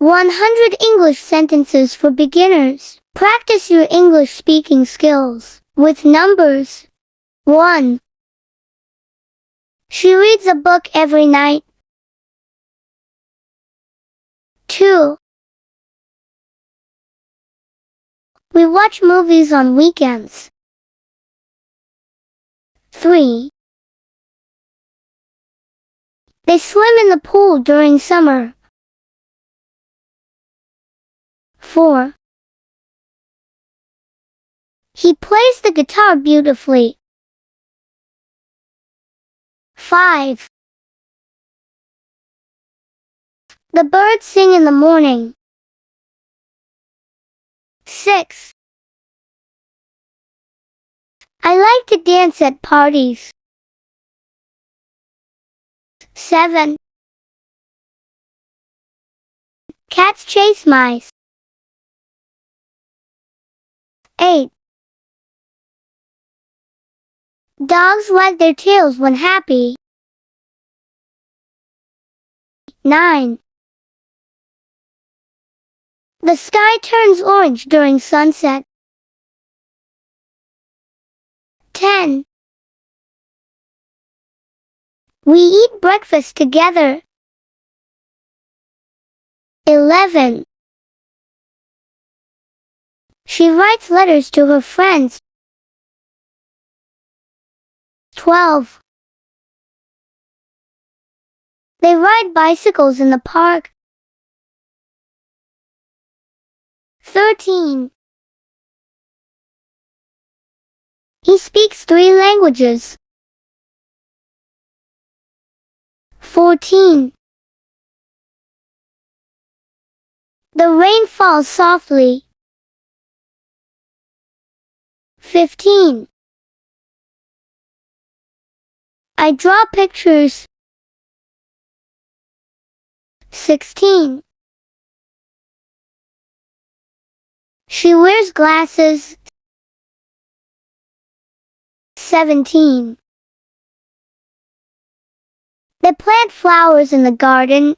100 English sentences for beginners. Practice your English speaking skills with numbers. 1. She reads a book every night. 2. We watch movies on weekends. 3. They swim in the pool during summer. 4. He plays the guitar beautifully. 5. The birds sing in the morning. 6. I like to dance at parties. 7. Cats chase mice. 8. Dogs wag their tails when happy. 9. The sky turns orange during sunset. 10. We eat breakfast together. 11. She writes letters to her friends. 12. They ride bicycles in the park. 13. He speaks 3 languages. 14. The rain falls softly. 15. I draw pictures. 16. She wears glasses. 17. They plant flowers in the garden.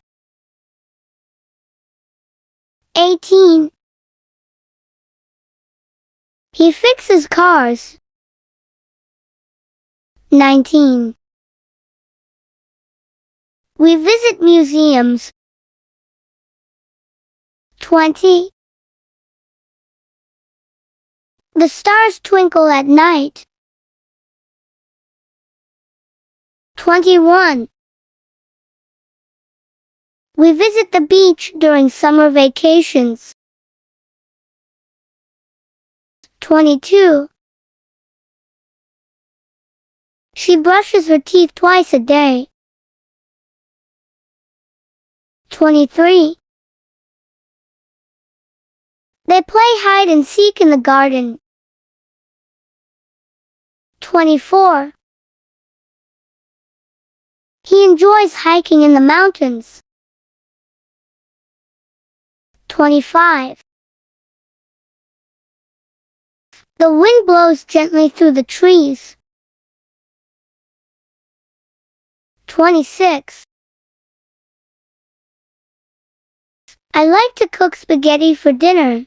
18. He fixes cars. 19. We visit museums. 20. The stars twinkle at night. 21. We visit the beach during summer vacations. 22. She brushes her teeth twice a day. 23. They play hide and seek in the garden. 24. He enjoys hiking in the mountains. 25. The wind blows gently through the trees. 26. I like to cook spaghetti for dinner.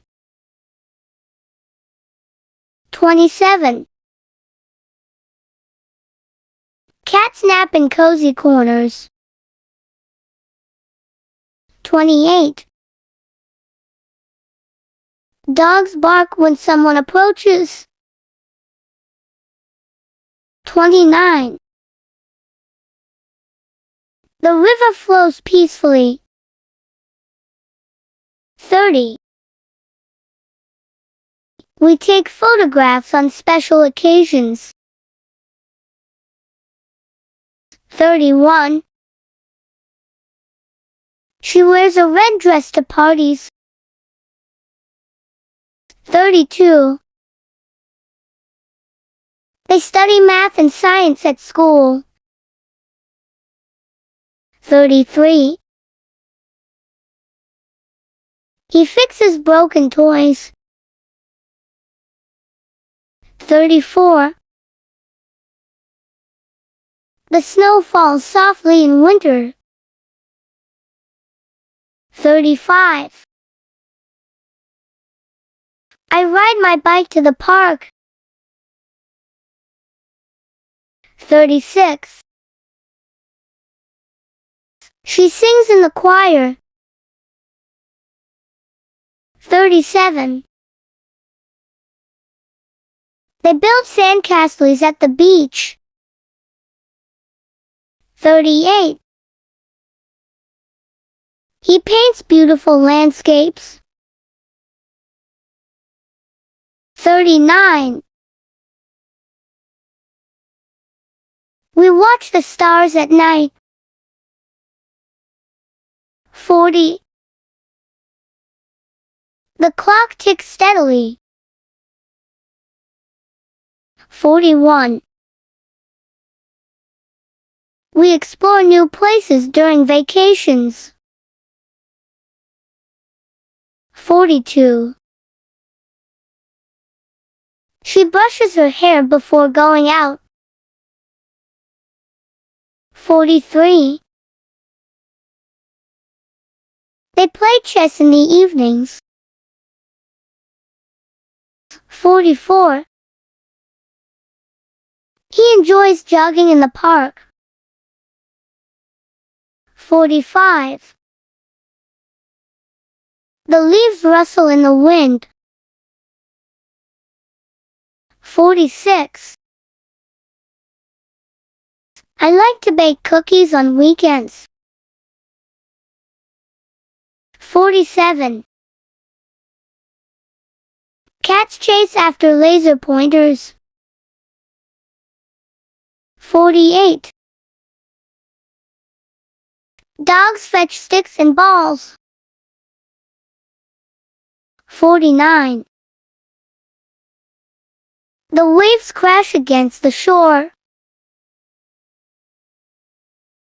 27. Cats nap in cozy corners. 28. Dogs bark when someone approaches. 29. The river flows peacefully. 30. We take photographs on special occasions. 31. She wears a red dress to parties. 32. They study math and science at school. 33. He fixes broken toys. 34. The snow falls softly in winter. 35. I ride my bike to the park. 36. She sings in the choir. 37. They build sandcastles at the beach. 38. He paints beautiful landscapes. 39. We watch the stars at night. 40. The clock ticks steadily. 41. We explore new places during vacations. 42. She brushes her hair before going out. 43. They play chess in the evenings. 44. He enjoys jogging in the park. 45. The leaves rustle in the wind. 46. I like to bake cookies on weekends. 47. Cats chase after laser pointers. 48. Dogs fetch sticks and balls. 49. The waves crash against the shore.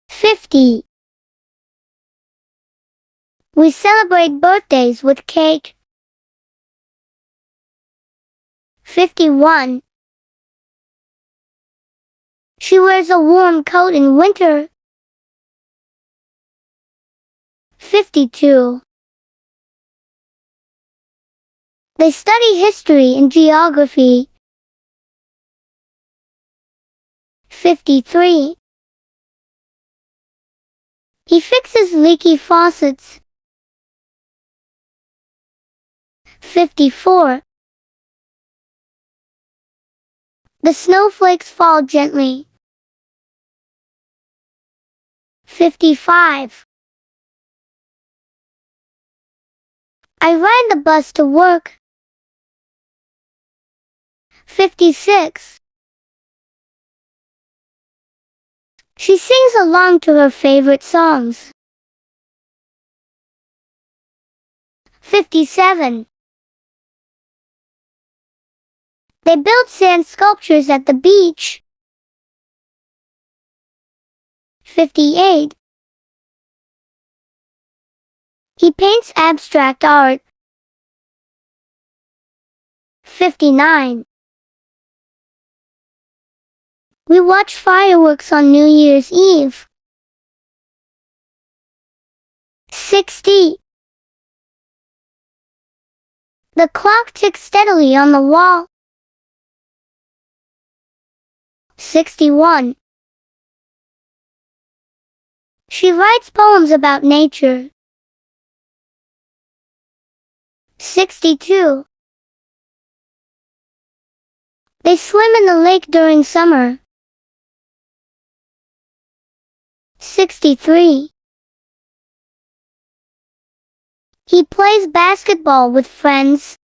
50. We celebrate birthdays with cake. 51. She wears a warm coat in winter. 52. They study history and geography. 53. He fixes leaky faucets. 54. The snowflakes fall gently. 55. I ride the bus to work. 56. She sings along to her favorite songs. 57. They build sand sculptures at the beach. 58. He paints abstract art. 59. We watch fireworks on New Year's Eve. 60. The clock ticks steadily on the wall. 61. She writes poems about nature. 62. They swim in the lake during summer. 63. He plays basketball with friends.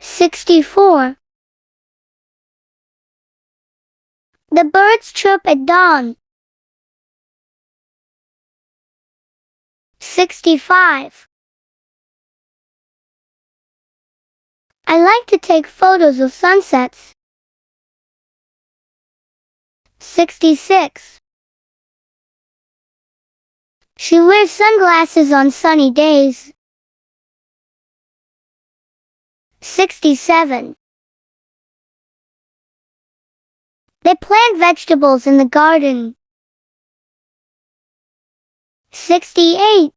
64. The birds chirp at dawn. 65. I like to take photos of sunsets. 66. She wears sunglasses on sunny days. 67. They plant vegetables in the garden. 68.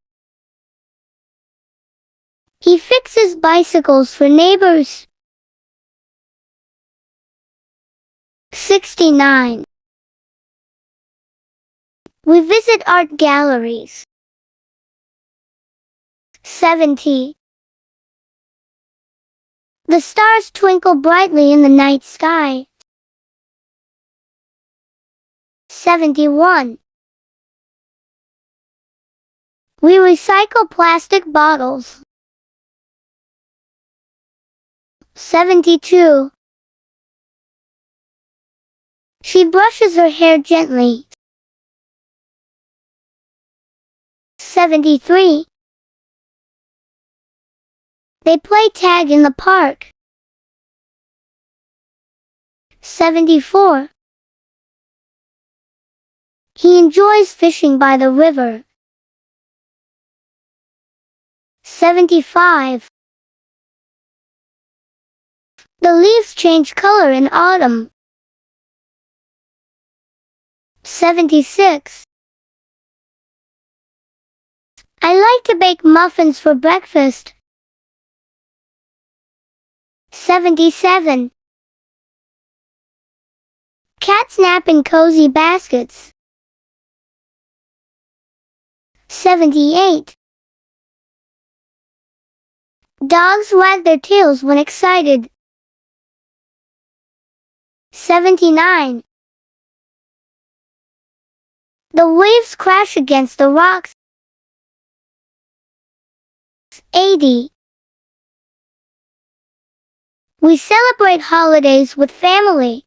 He fixes bicycles for neighbors. 69. We visit art galleries. 70. The stars twinkle brightly in the night sky. 71. We recycle plastic bottles. 72. She brushes her hair gently. 73. They play tag in the park. 74. He enjoys fishing by the river. 75. The leaves change color in autumn. 76. I like to bake muffins for breakfast. 77. Cats nap in cozy baskets. 78. Dogs wag their tails when excited. 79. The waves crash against the rocks. 80. We celebrate holidays with family.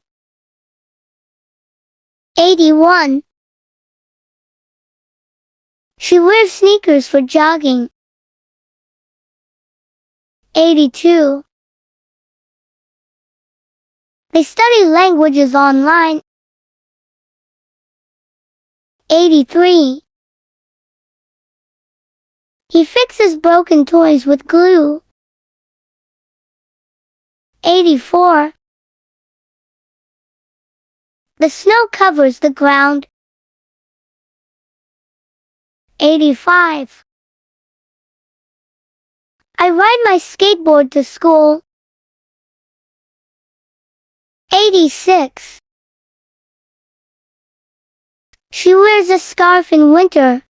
81. She wears sneakers for jogging. 82. They study languages online. 83. He fixes broken toys with glue. 84. The snow covers the ground. 85. I ride my skateboard to school. 86. She wears a scarf in winter.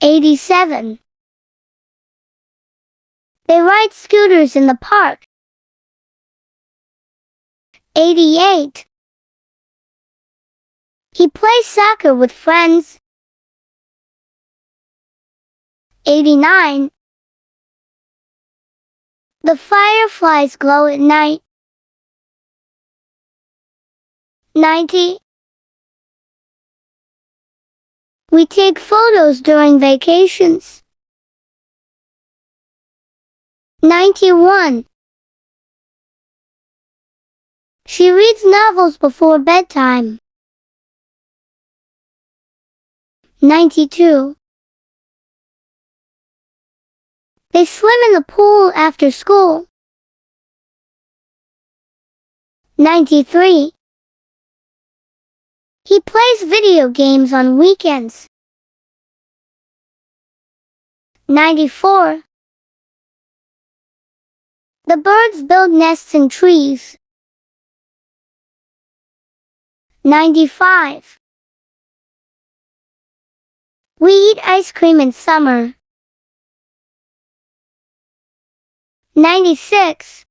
87. They ride scooters in the park. 88. He plays soccer with friends. 89. The fireflies glow at night. 90. We take photos during vacations. 91. She reads novels before bedtime. 92. They swim in the pool after school. 93. He plays video games on weekends. 94. The birds build nests in trees. 95. We eat ice cream in summer. 96.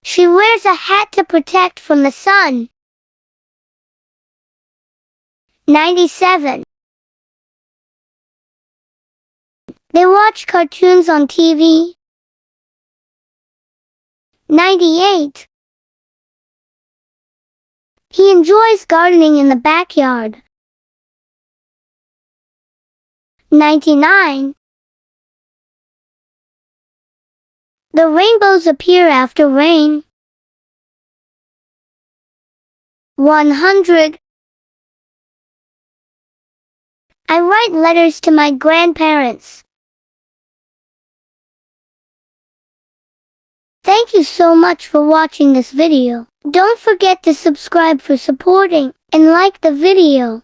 She wears a hat to protect from the sun. 97. They watch cartoons on TV. 98. He enjoys gardening in the backyard. 99. The rainbows appear after rain. 100. I write letters to my grandparents. Thank you so much for watching this video. Don't forget to subscribe for supporting. and like the video.